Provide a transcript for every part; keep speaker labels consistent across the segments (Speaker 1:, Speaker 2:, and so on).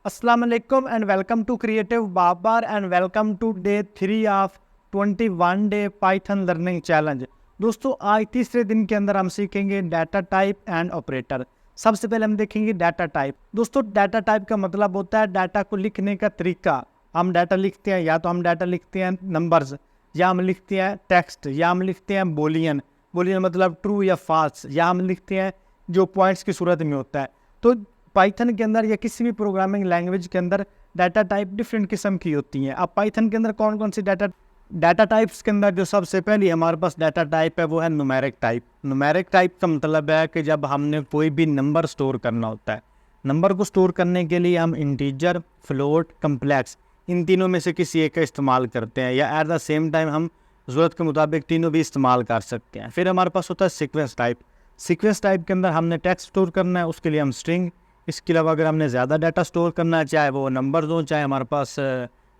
Speaker 1: अस्सलाम वालेकुम and welcome to Creative Babar and welcome to day 3 of 21 day Python learning challenge. दोस्तों आज तीसरे दिन के अंदर हम सीखेंगे डाटा टाइप एंड ऑपरेटर। सबसे पहले हम देखेंगे डाटा टाइप। दोस्तों डाटा टाइप का मतलब होता है डाटा को लिखने का तरीका। हम डाटा लिखते हैं या तो हम डाटा लिखते हैं नंबर्स, या हम लिखते हैं टेक्स्ट, या हम लिखते हैं बोलियन। बोलियन मतलब ट्रू या फाल्स, या हम लिखते हैं जो पॉइंट्स की सूरत में होता है। तो पाइथन के अंदर या किसी भी प्रोग्रामिंग लैंग्वेज के अंदर डाटा टाइप डिफरेंट किस्म की होती हैं। अब पाइथन के अंदर कौन कौन सी डाटा टाइप्स के अंदर जो सबसे पहले हमारे पास डाटा टाइप है वो है न्यूमेरिक टाइप। न्यूमेरिक टाइप का मतलब है कि जब हमने कोई भी नंबर स्टोर करना होता है, नंबर को स्टोर करने के लिए हम इंटीजर, फ्लोट, कम्प्लेक्स इन तीनों में से किसी एक का इस्तेमाल करते हैं, या एट द सेम टाइम हम ज़रूरत के मुताबिक तीनों भी इस्तेमाल कर सकते हैं। फिर हमारे पास होता है सीक्वेंस टाइप। सीक्वेंस टाइप के अंदर हमने टेक्स्ट स्टोर करना है, उसके लिए हम स्ट्रिंग। इसके अलावा अगर हमने ज़्यादा डाटा स्टोर करना है, चाहे वो नंबर हो, चाहे हमारे पास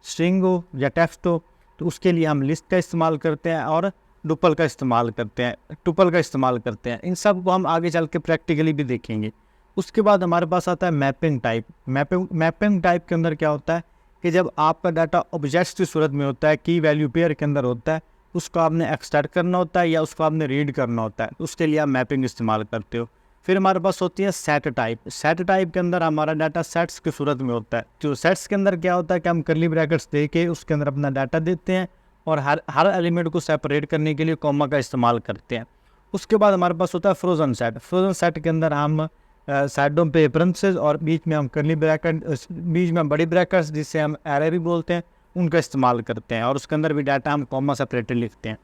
Speaker 1: स्ट्रिंग हो या टेक्स्ट हो, तो उसके लिए हम लिस्ट का इस्तेमाल करते हैं और टुपल का इस्तेमाल करते हैं। इन सब को हम आगे चल के प्रैक्टिकली भी देखेंगे। उसके बाद हमारे पास आता है मैपिंग टाइप। मैपिंग टाइप के अंदर क्या होता है कि जब आपका डाटा ऑब्जेक्ट्स की सूरत में होता है, की वैल्यू पेयर के अंदर होता है, उसको आपने एक्सट्रैक्ट करना होता है या उसको आपने रीड करना होता है, उसके लिए आप मैपिंग इस्तेमाल करते हो। फिर हमारे पास होती है सेट टाइप। सेट टाइप के अंदर हमारा डाटा सेट्स की सूरत में होता है। जो सेट्स के अंदर क्या होता है कि हम कर्ली ब्रैकेट्स दे के उसके अंदर अपना डाटा देते हैं और हर एलिमेंट को सेपरेट करने के लिए कॉमा का इस्तेमाल करते हैं। उसके बाद हमारे पास होता है फ्रोजन सेट। फ्रोजन सेट के अंदर हम साइडों पे पेरेंथेसिस और बीच में हम कर्ली ब्रैकेट, बीच में बड़ी ब्रैकेट्स जिससे हम एरे भी बोलते हैं, उनका इस्तेमाल करते हैं और उसके अंदर भी डाटा हम कॉमा सेपरेटेड लिखते हैं।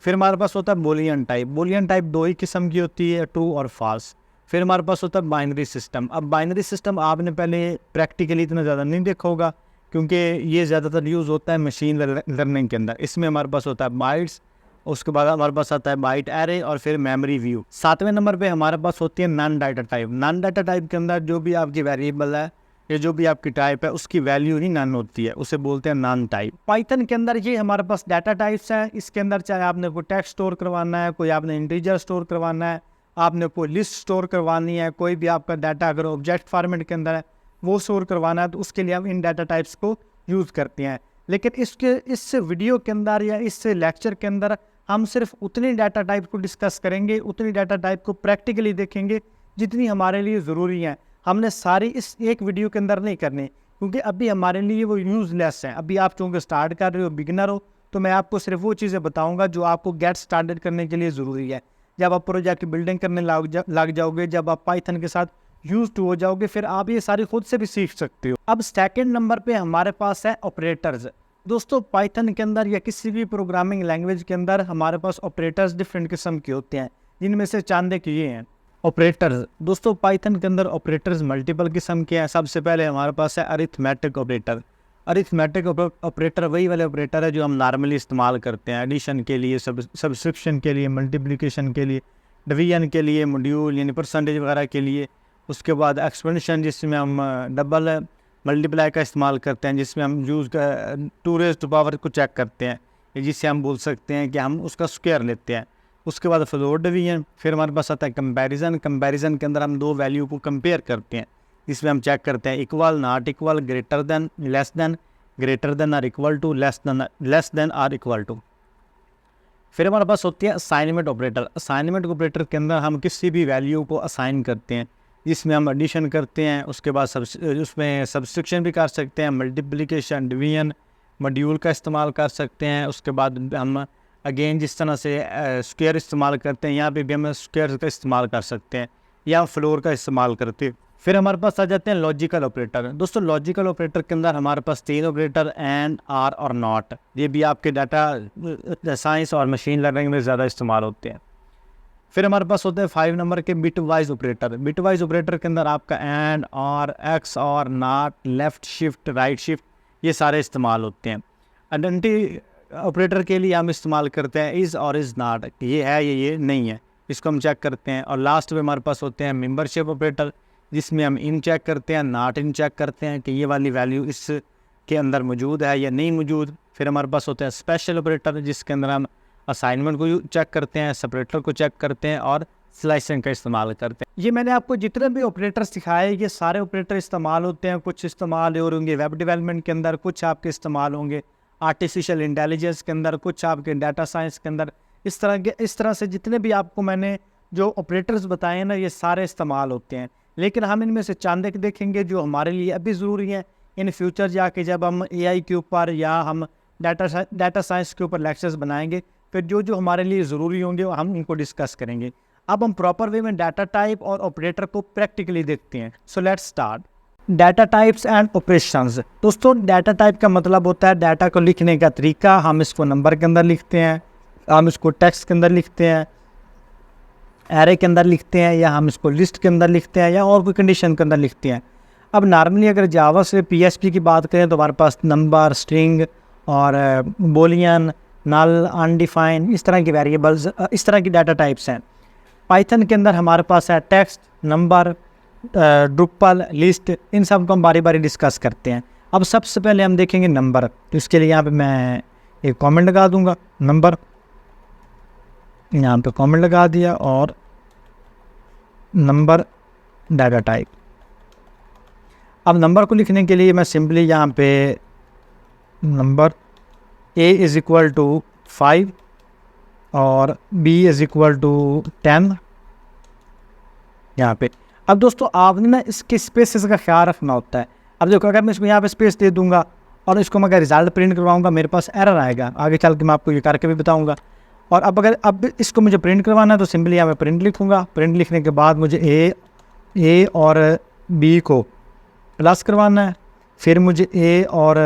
Speaker 1: फिर हमारे पास होता है बोलियन टाइप। बोलियन टाइप दो ही किस्म की होती है, ट्रू और फॉल्स। फिर हमारे पास होता है बाइनरी सिस्टम। अब बाइनरी सिस्टम आपने पहले प्रैक्टिकली इतना ज़्यादा नहीं देखा होगा क्योंकि ये ज़्यादातर यूज़ होता है मशीन लर्निंग के अंदर। इसमें हमारे पास होता है बाइट्स, उसके बाद हमारे पास आता है बाइट एरे और फिर मेमोरी व्यू। 7वें नंबर पे हमारे पास होती है non data type. Non data type के अंदर जो भी आपकी वेरिएबल है या जो भी आपकी टाइप है उसकी वैल्यू ही नॉन होती है, उसे बोलते हैं नॉन टाइप। पाइथन के अंदर ये हमारे पास डाटा टाइप्स है। इसके अंदर चाहे आपने कोई टेक्स्ट स्टोर करवाना है, कोई आपने इंटीजर स्टोर करवाना है, आपने कोई लिस्ट स्टोर करवानी है, कोई भी आपका डाटा अगर ऑब्जेक्ट फॉर्मेट के अंदर है वो स्टोर करवाना है, तो उसके लिए हम इन डाटा टाइप्स को यूज़ करते हैं। लेकिन इस वीडियो के अंदर या इस लेक्चर के अंदर हम सिर्फ उतनी डाटा टाइप को डिस्कस करेंगे, उतनी डाटा टाइप को प्रैक्टिकली देखेंगे जितनी हमारे लिए ज़रूरी है। हमने सारी इस एक वीडियो के अंदर नहीं करनी क्योंकि अभी हमारे लिए वो यूज़लेस हैं। अभी आप चूँकि स्टार्ट कर रहे हो, बिगिनर हो, तो मैं आपको सिर्फ वो चीज़ें बताऊंगा जो आपको गेट स्टार्टेड करने के लिए ज़रूरी है। जब आप प्रोजेक्ट बिल्डिंग करने लग जाओगे, जब आप पाइथन के साथ यूज टू हो जाओगे, फिर आप ये सारी खुद से भी सीख सकते हो। अब सेकंड नंबर पे हमारे पास है ऑपरेटर्स। दोस्तों पाइथन के अंदर या किसी भी प्रोग्रामिंग लैंग्वेज के अंदर हमारे पास ऑपरेटर्स डिफरेंट किस्म के होते हैं, जिनमें से चांदे के ये हैं ऑपरेटर्स। दोस्तों पाइथन के अंदर ऑपरेटर्स मल्टीपल किस्म के हैं। सबसे पहले हमारे पास है अरिथमेटिक ऑपरेटर। अरिथमेटिक ऑपरेटर वही वाले ऑपरेटर है जो हम नॉर्मली इस्तेमाल करते हैं एडिशन के लिए, सब्सक्रिप्शन के लिए, मल्टीप्लिकेशन के लिए, डिवीजन के लिए, मॉड्यूल यानी परसेंटेज वगैरह के लिए। उसके बाद एक्सपेंशन जिसमें हम डबल मल्टीप्लाई का इस्तेमाल करते हैं, जिसमें हम यूज़ का 2 रेज़ टू पावर को चेक करते हैं, जिससे हम बोल सकते हैं कि हम उसका स्क्वायर लेते हैं। उसके बाद फ्लोट डिवीजन। फिर हमारे पास आता है कंपैरिजन। कंपैरिजन के अंदर हम दो वैल्यू को कंपेयर करते हैं, इसमें हम चेक करते हैं equal, not equal, greater than, less than, greater than or equal to, less than or equal to. फिर हमारे पास होती है असाइनमेंट ऑपरेटर। असाइनमेंट ऑपरेटर के अंदर हम किसी भी वैल्यू को असाइन करते हैं, जिसमें हम एडिशन करते हैं, उसके बाद उसमें सब्सट्रैक्शन भी कर सकते हैं, मल्टीप्लिकेशन, डिवीजन, मॉड्यूल का इस्तेमाल कर सकते हैं। उसके बाद हम अगेन जिस तरह से स्क्वायर इस्तेमाल करते हैं, यहाँ पे भी हम स्क्वायर का इस्तेमाल कर सकते हैं या फ्लोर का इस्तेमाल करते हैं। फिर हमारे पास आ जाते हैं लॉजिकल ऑपरेटर। दोस्तों लॉजिकल ऑपरेटर के अंदर हमारे पास 3 ऑपरेटर, एंड, आर और नॉट। ये भी आपके डाटा साइंस और मशीन लर्निंग में ज़्यादा इस्तेमाल होते हैं। फिर हमारे पास होते हैं 5 नंबर के bit wise operator. Bit wise operator के अंदर आपका एंड, और, एक्स और, not, left shift, right shift, ये सारे इस्तेमाल होते हैं। आइडेंटिटी ऑपरेटर के लिए हम इस्तेमाल करते हैं इज़ और इज़ नॉट, ये है ये नहीं है, इसको हम चेक करते हैं। और लास्ट में हमारे पास होते हैं मेंबरशिप ऑपरेटर, जिसमें हम इन चेक करते हैं, नॉट इन चेक करते हैं कि ये वाली वैल्यू इस के अंदर मौजूद है या नहीं मौजूद। फिर हमारे पास होते हैं स्पेशल ऑपरेटर, जिसके अंदर हम असाइनमेंट को चेक करते हैं, सेपरेटर को चेक करते हैं और स्लाइसिंग का इस्तेमाल करते हैं। ये मैंने आपको जितने भी ऑपरेटर सिखाए ये सारे ऑपरेटर इस्तेमाल होते हैं। कुछ इस्तेमाल और होंगे वेब डेवलपमेंट के अंदर, कुछ आपके इस्तेमाल होंगे आर्टिफिशियल इंटेलिजेंस के अंदर, कुछ आपके डाटा साइंस के अंदर। इस तरह से जितने भी आपको मैंने जो ऑपरेटर्स बताए हैं ना, ये सारे इस्तेमाल होते हैं। लेकिन हम इनमें से चंद एक देखेंगे जो हमारे लिए अभी ज़रूरी हैं। इन फ्यूचर जाके जब हम AI के ऊपर या हम डाटा साइंस के ऊपर लेक्चर्स बनाएंगे, फिर जो जो हमारे लिए ज़रूरी होंगे वो हम इनको डिस्कस करेंगे। अब हम प्रॉपर वे में डाटा टाइप और ऑपरेटर को प्रैक्टिकली देखते हैं। So let's start. Data types and operations. दोस्तों, डाटा टाइप का मतलब होता है डाटा को लिखने का तरीका। हम इसको नंबर के अंदर लिखते हैं, हम इसको टेक्स्ट के अंदर लिखते हैं, एरे के अंदर लिखते हैं, या हम इसको लिस्ट के अंदर लिखते हैं, या और कोई कंडीशन के अंदर लिखते हैं। अब नॉर्मली अगर जावा से PHP की बात करें तो हमारे पास नंबर, स्ट्रिंग और बोलियन, नल, अनडिफाइन, इस तरह की वेरिएबल्स, इस तरह की डाटा टाइप्स हैं। पाइथन के अंदर हमारे पास है टेक्स्ट, नंबर, ड्रुपल, लिस्ट। इन सब को हम बारी बारी डिस्कस करते हैं। अब सबसे पहले हम देखेंगे नंबर। तो इसके लिए यहाँ पे मैं एक कमेंट लगा दूंगा, नंबर, यहाँ पे कमेंट लगा दिया, और नंबर डाटा टाइप। अब नंबर को लिखने के लिए मैं सिंपली यहाँ पे number A is equal to 5 और B इज़ इक्वल टू 10 यहाँ पे। अब दोस्तों, आपने ना इसके स्पेसेस का ख्याल रखना होता है। अब देखो, अगर मैं इसको यहाँ पे स्पेस दे दूंगा और इसको मैं अगर रिजल्ट प्रिंट करवाऊंगा, मेरे पास एरर आएगा। आगे चल के मैं आपको ये करके भी बताऊंगा। और अब इसको मुझे प्रिंट करवाना है तो सिंपली यहाँ पे प्रिंट लिखूँगा। प्रिंट लिखने के बाद मुझे A और B को प्लस करवाना है, फिर मुझे A और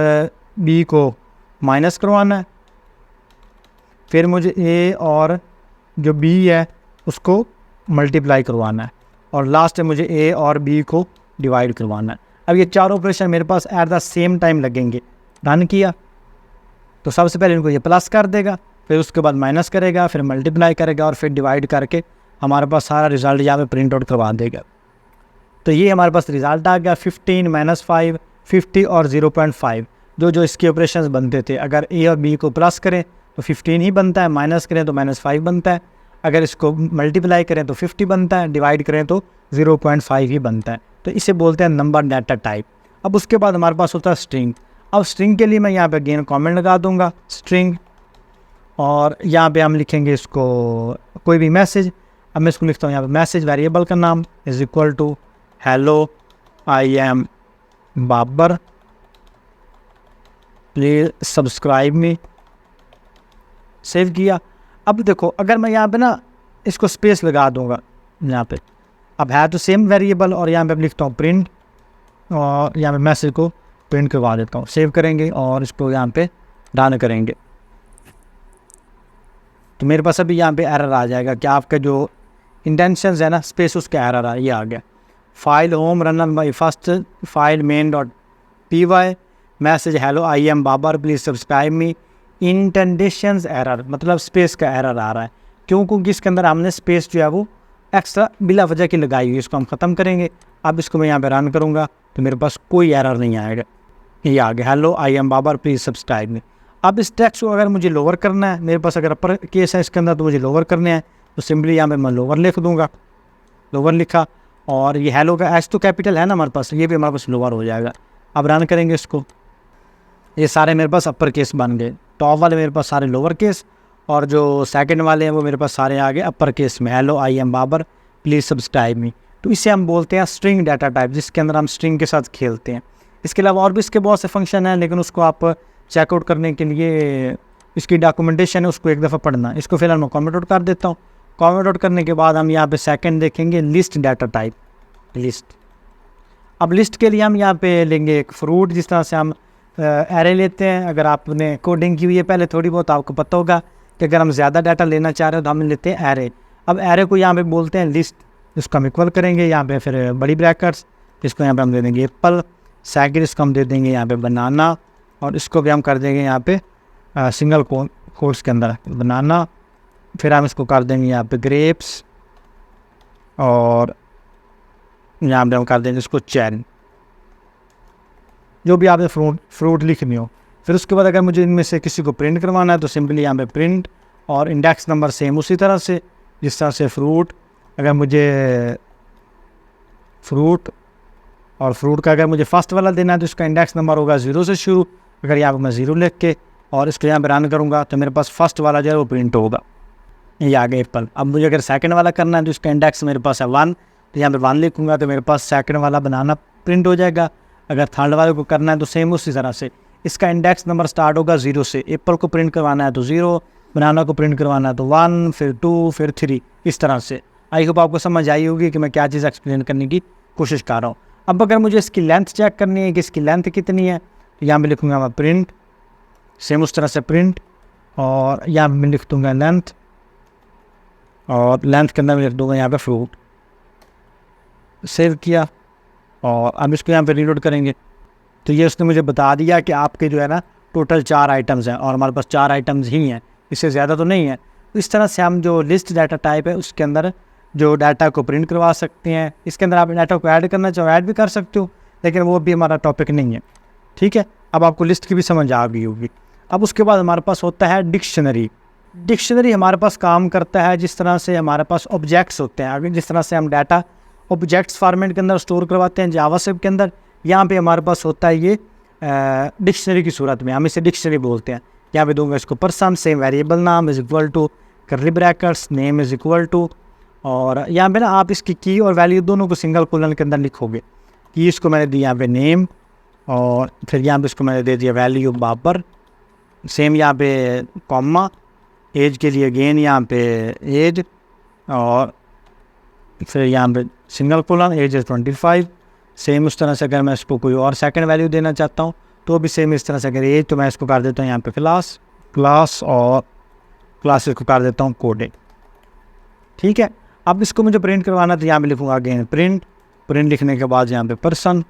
Speaker 1: B को माइनस करवाना है, फिर मुझे A और जो B है उसको मल्टीप्लाई करवाना है, और लास्ट में मुझे A और B को डिवाइड करवाना है। अब ये चारों ऑपरेशन मेरे पास एट द सेम टाइम लगेंगे। रन किया तो सबसे पहले इनको ये प्लस कर देगा, फिर उसके बाद माइनस करेगा, फिर मल्टीप्लाई करेगा, और फिर डिवाइड करके हमारे पास सारा रिज़ल्ट यहाँ पे प्रिंट आउट करवा देगा। तो ये हमारे पास रिज़ल्ट आ गया 15 - 5, 50 और 0.5। जो इसके ऑपरेशंस बनते थे, अगर A और B को प्लस करें तो 15 ही बनता है, माइनस करें तो -5 बनता है, अगर इसको मल्टीप्लाई करें तो 50 बनता है, डिवाइड करें तो 0.5 ही बनता है। तो इसे बोलते हैं नंबर डाटा टाइप। अब उसके बाद हमारे पास होता है स्ट्रिंग। अब स्ट्रिंग के लिए मैं यहाँ पे अगेन कमेंट लगा दूंगा, स्ट्रिंग, और यहाँ पे हम लिखेंगे इसको कोई भी मैसेज। अब मैं इसको लिखता हूँ यहाँ पे मैसेज, वेरिएबल का नाम is equal to hello I am Babar, please subscribe me. Save किया। अब देखो, अगर मैं यहाँ पे ना इसको स्पेस लगा दूंगा यहाँ पे, अब है तो सेम वेरिएबल, और यहाँ पे अब लिखता हूँ प्रिंट, और यहाँ पे मैसेज को प्रिंट करवा देता हूँ। सेव करेंगे और इसको यहाँ पे रन करेंगे तो मेरे पास अभी यहाँ पे एरर आ जाएगा कि आपका जो इंटेंशंस है ना, स्पेस उसका एरर ये आ गया। File home run by first file main.py, message hello I am Babar, please subscribe me, intentions error, मतलब स्पेस का एरर आ रहा है। क्योंकि इसके अंदर हमने स्पेस जो है वो एक्स्ट्रा बिला वजह की लगाई हुई, इसको हम ख़त्म करेंगे। अब इसको मैं यहाँ पे रन करूँगा तो मेरे पास कोई एरर नहीं आएगा। ये आ गया, hello I am Babar, please subscribe me. अब इस टेक्स्ट को अगर मुझे लोअर करना है, मेरे पास अगर अपर केस है इसके अंदर तो मुझे लोअर करने हैं, तो सिंपली यहाँ पे मैं लोअर लिख दूँगा। लोअर लिखा, और ये हेलो का एच तो कैपिटल है ना हमारे पास, ये भी हमारे पास लोअर हो जाएगा। अब रन करेंगे इसको, ये सारे मेरे पास अपर केस बन गए। टॉप वाले मेरे पास सारे लोअर केस, और जो सेकंड वाले हैं वो मेरे पास सारे आ गए अपर केस में, hello I am Babar, please subscribe me. तो इसे हम बोलते हैं स्ट्रिंग डाटा टाइप, जिसके अंदर हम स्ट्रिंग के साथ खेलते हैं। इसके अलावा और भी इसके बहुत से फंक्शन हैं, लेकिन उसको आप चेकआउट करने के लिए इसकी डॉक्यूमेंटेशन है, उसको एक दफ़ा पढ़ना। इसको फिलहाल मैं कमेंट आउट कर देता हूँ। कमेंट आउट करने के बाद हम यहाँ पे सेकंड देखेंगे लिस्ट डाटा टाइप, लिस्ट। अब लिस्ट के लिए हम यहाँ पे लेंगे एक फ्रूट, जिस तरह से हम एरे लेते हैं। अगर आपने कोडिंग की हुई है पहले थोड़ी बहुत, आपको पता होगा कि अगर हम ज़्यादा डाटा लेना चाह रहे हो तो हम लेते हैं एरे। अब एरे को यहाँ पे बोलते हैं लिस्ट, इसको हम इक्वल करेंगे यहाँ पे, फिर बड़ी ब्रैकेट्स, इसको यहाँ पे हम दे देंगे एप्पल, सेकंड इसको हम दे देंगे यहाँ पे बनाना, और इसको भी हम कर देंगे यहाँ पे सिंगल कोट्स के अंदर बनाना, फिर हम इसको कर देंगे यहाँ पे ग्रेप्स, और यहाँ पे हम कर देंगे इसको चेरी, जो भी आपने फ्रूट लिखनी हो। फिर उसके बाद अगर मुझे इनमें से किसी को प्रिंट करवाना है तो सिंपली यहाँ पे प्रिंट, और इंडेक्स नंबर सेम उसी तरह से जिस तरह से फ्रूट, अगर मुझे फ्रूट और फ्रूट का अगर मुझे फर्स्ट वाला देना है तो इसका इंडेक्स नंबर होगा 0 से शुरू। अगर यहाँ पर मैं 0 लिख के और इसको यहाँ पर रन करूँगा तो मेरे पास फर्स्ट वाला जो है वो प्रिंट होगा, ये आ गया एप्पल। अब मुझे अगर सेकंड वाला करना है तो इसका इंडेक्स मेरे पास है 1, तो यहाँ पर 1 लिखूँगा तो मेरे पास सेकंड वाला बनाना प्रिंट हो जाएगा। अगर थर्ड वाले को करना है तो सेम उसी तरह से इसका इंडेक्स नंबर स्टार्ट होगा 0 से। एप्पल को प्रिंट करवाना है तो 0, बनाना को प्रिंट करवाना है तो 1, फिर 2, फिर 3, इस तरह से। आई होप आपको समझ आई होगी कि मैं क्या चीज़ एक्सप्लेन करने की कोशिश कर रहा हूँ। अब अगर मुझे इसकी लेंथ चेक करनी है कि इसकी लेंथ कितनी है तो यहाँ पे लिखूँगा मैं प्रिंट, सेम उस तरह से प्रिंट, और यहाँ मैं लिख दूँगा लेंथ, और लेंथ के अंदर मैं लिख दूँगा यहाँ पे फ्रूट। सेव किया और अब इसको यहाँ पे रीलोड करेंगे तो ये उसने मुझे बता दिया कि आपके जो है ना टोटल 4 आइटम्स हैं और हमारे पास 4 आइटम्स ही हैं, इससे ज़्यादा तो नहीं है। तो इस तरह से हम जो लिस्ट डाटा टाइप है उसके अंदर जो डाटा को प्रिंट करवा सकते हैं। इसके अंदर आप डाटा को ऐड करना चाहो ऐड भी कर सकते हो, लेकिन वो भी हमारा टॉपिक नहीं है, ठीक है। अब आपको लिस्ट की भी समझ आ गई होगी। अब उसके बाद हमारे पास होता है डिक्शनरी। डिक्शनरी हमारे पास काम करता है जिस तरह से हमारे पास ऑब्जेक्ट्स होते हैं, अगर जिस तरह से हम डाटा ऑब्जेक्ट्स फॉर्मेट के अंदर स्टोर करवाते हैं जावास्क्रिप्ट के अंदर, यहाँ पे हमारे पास होता है ये डिक्शनरी की सूरत में, हम इसे डिक्शनरी बोलते हैं। यहाँ पे दूंगा इसको पर्सन, सेम वेरिएबल नाम is equal to curly brackets, name is equal to, और यहाँ पे ना आप इसकी की और वैल्यू दोनों को सिंगल कोलन के अंदर लिखोगे। की इसको मैंने दी यहाँ पे नेम, और फिर यहाँ पे इसको मैंने दे दिया वैल्यू बाबर, सेम यहाँ पे कॉमा, एज के लिए अगेन यहाँ पे एज, और फिर यहाँ पे single colon age is 25। Same उस तरह से अगर मैं इसको कोई और सेकंड वैल्यू देना चाहता हूँ तो भी सेम इस तरह से, अगर एज तो मैं इसको कर देता हूँ यहाँ पे क्लास और क्लास इसको कर देता हूँ कोडिंग, ठीक है। अब इसको मुझे प्रिंट करवाना तो यहाँ पे लिखूँगा अगेन प्रिंट लिखने के बाद यहाँ पे पर्सन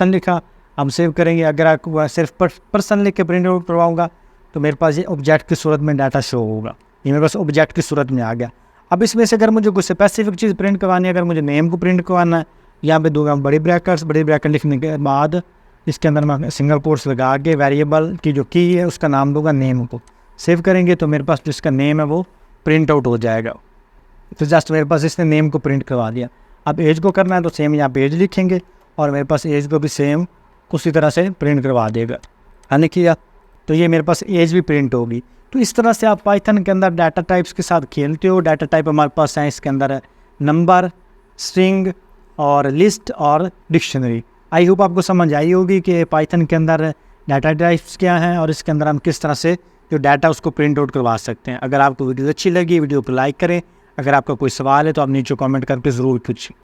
Speaker 1: लिखा, हम सेव करेंगे। अगर आपको सिर्फ पर्सन लिख के प्रिंट करवाऊँगा तो मेरे पास ये ऑब्जेक्ट की सूरत में डाटा शो होगा, ये मेरे पास ऑब्जेक्ट की सूरत में आ गया। अब इसमें से अगर मुझे कोई स्पेसिफिक चीज़ प्रिंट करवानी है, अगर मुझे नेम को प्रिंट करवाना है, यहाँ पे दूंगा बड़ी ब्रैकेट लिखने के बाद इसके अंदर मैं सिंगल कोट्स लगा के वेरिएबल की जो की है उसका नाम दूंगा नेम को। सेव करेंगे तो मेरे पास जिसका नेम है वो प्रिंट आउट हो जाएगा। तो जस्ट मेरे पास इसने नेम को प्रिंट करवा दिया। अब एज को करना है तो सेम यहाँ पे एज लिखेंगे और मेरे पास एज को भी सेम उसी तरह से प्रिंट करवा देगा, है किया। तो ये मेरे पास एज भी प्रिंट होगी। तो इस तरह से आप पाइथन के अंदर डाटा टाइप्स के साथ खेलते हो। डाटा टाइप हमारे पास है, इसके अंदर है नंबर, स्ट्रिंग और लिस्ट और डिक्शनरी। आई होप आपको समझ आई होगी कि पाइथन के अंदर डाटा टाइप्स क्या हैं और इसके अंदर हम किस तरह से जो डाटा उसको प्रिंट आउट करवा सकते हैं। अगर आपको वीडियो अच्छी लगी वीडियो को लाइक करें, अगर आपका कोई सवाल है तो आप नीचे कमेंट करके ज़रूर पूछें।